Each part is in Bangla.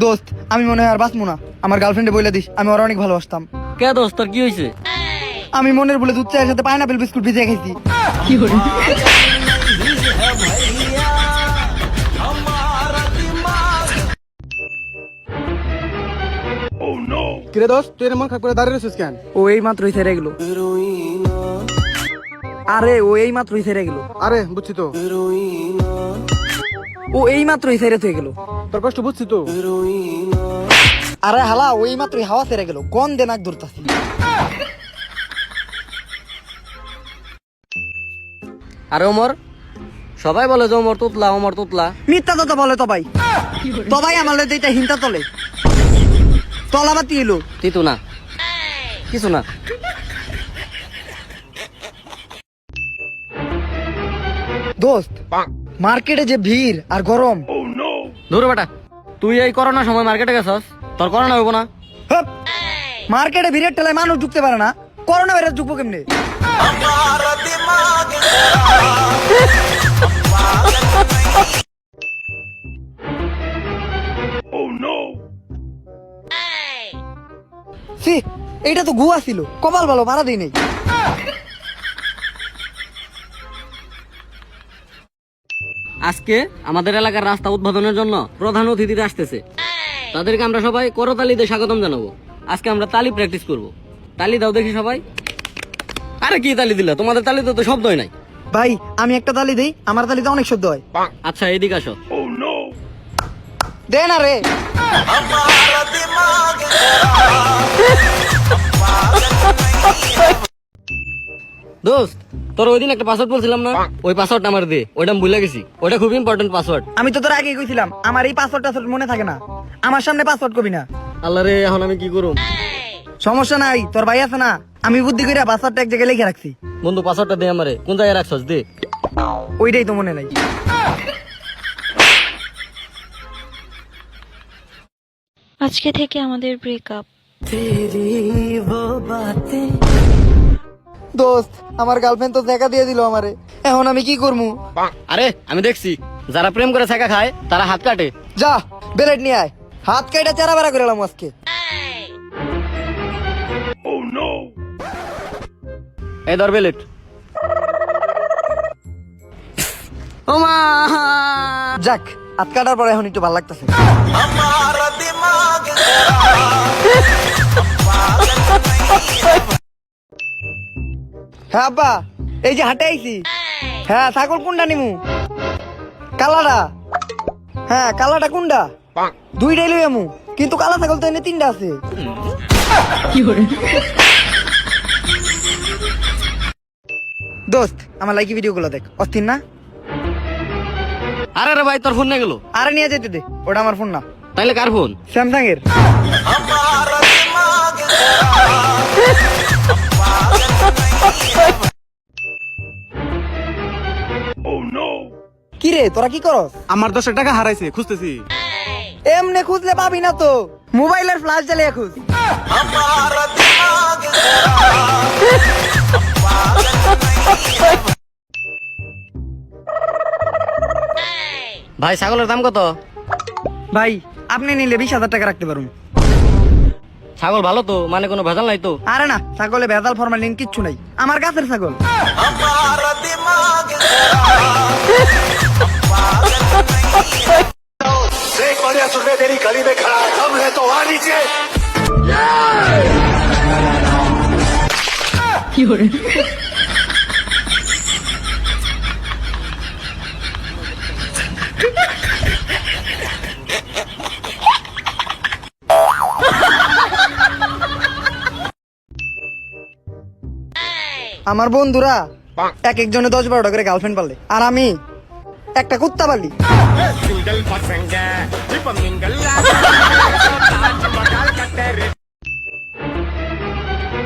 দোস্ত আমি মনে হয় আর বাঁচবো না, আমার গার্লফ্রেন্ডে বলে দিস আমি ওরা অনেক ভালোবাসতাম। কে দোস্ত তোর কি হয়েছে? আমি মনের বলে দুধ চায়ের সাথে পাইনাপেল বিস্কুট ভিজিয়ে খাইছি। কিরে দোস্ত তুই এমন খাক করে দাঁড়িয়ে রয়েছিস কেন? ও এই মাত্রই ছেড়ে গেল। আরে ও এই মাত্রই ছেড়ে গেল। আরে বুঝছি তো, ও এই মাত্রই ছেড়ে থেকে গেল। তোর কষ্ট বুঝছি তো। আরে হালা ওই মাত্রই হাওয়া ছেড়ে গেল, কোন দে নাক ধরতাছি। আরে ওমর, সবাই বলে যে ওমর তুতলা। মিথ্যা তো বলে তবাই আমার এইটা হিংসা তলে তলাবাতি এলো। তিতু না, কিছু না। দোস্ত মার্কেটে যে ভিড় আর গরম। ধরো বেটা, তুই এই করোনার সময় মার্কেটে গেছস, তোর করোনা হইব না? হপ! মার্কেটে ভিড়ের ঠেলায় মানুষ ঢুকতে পারে না, করোনা ভাইরাস ঢুকবো কেমনে? ছি, এইটা তো গুয়া ছিল, কপাল ভালো মারা দিই নেই। আজকে আমাদের এলাকার রাস্তা উদ্বোধনের জন্য প্রধান অতিথিরা আসতেছে। তাদেরকে আমরা সবাই করতালি দিয়ে স্বাগতম জানাবো। আজকে আমরা তালি প্র্যাকটিস করব। তালি দাও দেখি সবাই। আরে কি তালি দিলা? তোমাদের তালিতে তো শব্দই নাই। ভাই আমি একটা তালি দেই, আমার তালিতে অনেক শব্দ হয়। আচ্ছা এদিকে আসো। দে না রে। দোস্ত তোর ওই দিন একটা পাসওয়ার্ড বলছিলাম না, ওই পাসওয়ার্ডটা আমার দে। ওইটা আমি ভুলে গেছি, ওইটা খুব ইম্পর্টেন্ট পাসওয়ার্ড। আমি তো তোর আগেই কইছিলাম আমার এই পাসওয়ার্ডটা মনে থাকে না, আমার সামনে পাসওয়ার্ড কবি না। আল্লাহ রে, এখন আমি কি করব? সমস্যা নাই, তোর ভাই আছে না, আমি বুদ্ধি করে পাসওয়ার্ডটা এক জায়গায় লিখে রাখছি। বন্ধু পাসওয়ার্ডটা দে আমারে। কোন জায়গায় রাখছস? দে। ওইটাই তো মনে নাই। আজকে থেকে আমাদের ব্রেকআপ। দোস্ত আমার গার্লফ্রেন্ড তো দেখা দিয়ে দিল আমারে, এখন আমি কি করবো? আরে আমি দেখছি, যারা প্রেম করে ছাকা খায় তারা হাত কাটে। যা বেলেট নিয়ে আয়, হাত কাইটা চারা বেড়া করে এলাম আজকে। এই ধর বেলেট। ও মা! যাক হাত কাটার পরে এখন একটু ভালো লাগতেছে। হ্যাঁ আব্বা, এই যে হাটে আইছি। হ্যাঁ ছাগল কোনটা নিমু? কালাটা? হ্যাঁ কালাটা কোনটা? দুইটাই লই আমু, কিন্তু কালা ছাগল তো এনে তিনটা আছে। দোস্ত আমার লাইকি ভিডিও গুলো দেখ, অস্থির না? আরে রে ভাই, তোর ফোন নিয়ে গেল। আরে নিয়ে যেতে দে, ওটা আমার ফোন না। তাইলে কার ফোন? স্যামসাং এর। কি রে তোরা কি করস? আমার 10 টাকা হারাইছে, খুঁজতেছি। এমনে খুঁজলে পাবি না তো, মোবাইলের ফ্ল্যাশ জ্বালিয়ে খুঁজ। ভাই ছাগলের দাম কত? ভাই আপনি নিলে 20,000 টাকা রাখতে পারুন। ছাগল ভালো তো, মানে কোনো ভেজাল নাই তো? আরে না, ছাগলে ভেজাল ফরমালিন কিচ্ছু নাই, আমার গাছের ছাগল। तेरी गली में खड़ा हम है तो आ नीचे। আমার বন্ধুরা এক একজনে 10-12টা করে গার্লফ্রেন্ড পালে, আর আমি একটা কুত্তা পালি।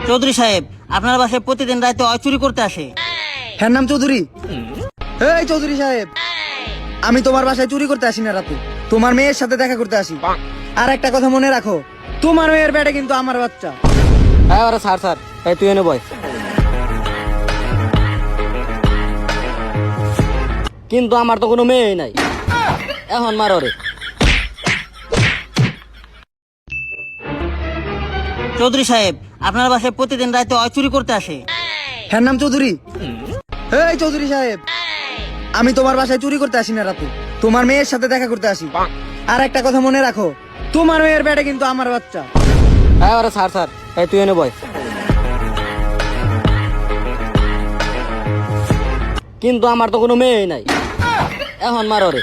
চৌধুরী সাহেব, আপনার বাসায় প্রতিদিন রাতে চুরি করতে আসে। হ্যাঁ নাম চৌধুরী। এই চৌধুরী সাহেব, আমি তোমার বাসায় চুরি করতে আসি না রাতে, তোমার মেয়ের সাথে দেখা করতে আসি। আর একটা কথা মনে রাখো, তোমার মেয়ের পেটে কিন্তু আমার বাচ্চা। হ্যাঁ আরে স্যার স্যার, এই তুই এনে বয়। কিন্তু আমার তো কোনো মেয়ে নাই, এখন মার রে। চৌধুরী সাহেব আপনার বাসায় প্রতিদিন রাতে ওই চুরি করতে আসে। হ্যাঁ নাম চৌধুরী। এই চৌধুরী সাহেব, আমি তোমার বাসায় চুরি করতে আসি না রাতে, তোমার মেয়ের সাথে দেখা করতে আসি। আর একটা কথা মনে রাখো, তোমার মেয়ের বেটা কিন্তু আমার বাচ্চা। হ্যাঁ আরে স্যার স্যার, এই তুই এনে বয়। কিন্তু আমার তো কোনো মেয়ে নাই, এখন মার ওরে।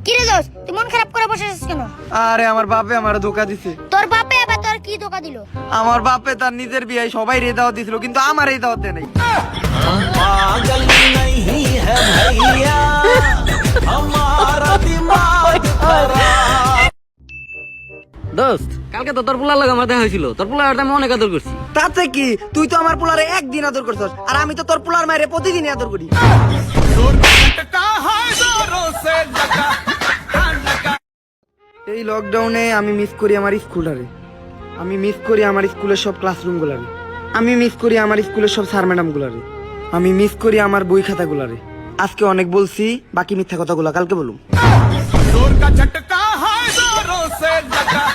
কি রে দোস্ত, তুই মন খারাপ করে বসে আছিস কেন? আরে আমার বাপে আমার ধোকা দিছে। তোর বাপে আবার তোর কি ধোকা দিল? আমার বাপে তার নিজের বিয়ে সবাই রে দাওয়াত দিছিল, কিন্তু আমার এই দাওয়াত দেয় নাই। দোস্ত, কালকে তো তোর পোলার লাগে আমার দেখা হয়েছিল, তোর পোলার আমি অনেক আদর করছি। তাতে কি, তুই তো আমার পোলারে একদিন আদর করছস, আর আমি তো তোর পোলার মায়ের প্রতিদিনই আদর করি। এই লকডাউনে আমি মিস করি আমার স্কুলারে, আমি মিস করি আমার স্কুলের সব ক্লাসরুম গুলারে, আমি মিস করি আমার স্কুলের সব স্যার ম্যাডাম গুলারে, আমি মিস করি আমার বই খাতা গুলারে। আজকে অনেক বলছি, বাকি মিথ্যা কথাগুলো কালকে বলুম। जोर का झटका है जोरों से लगा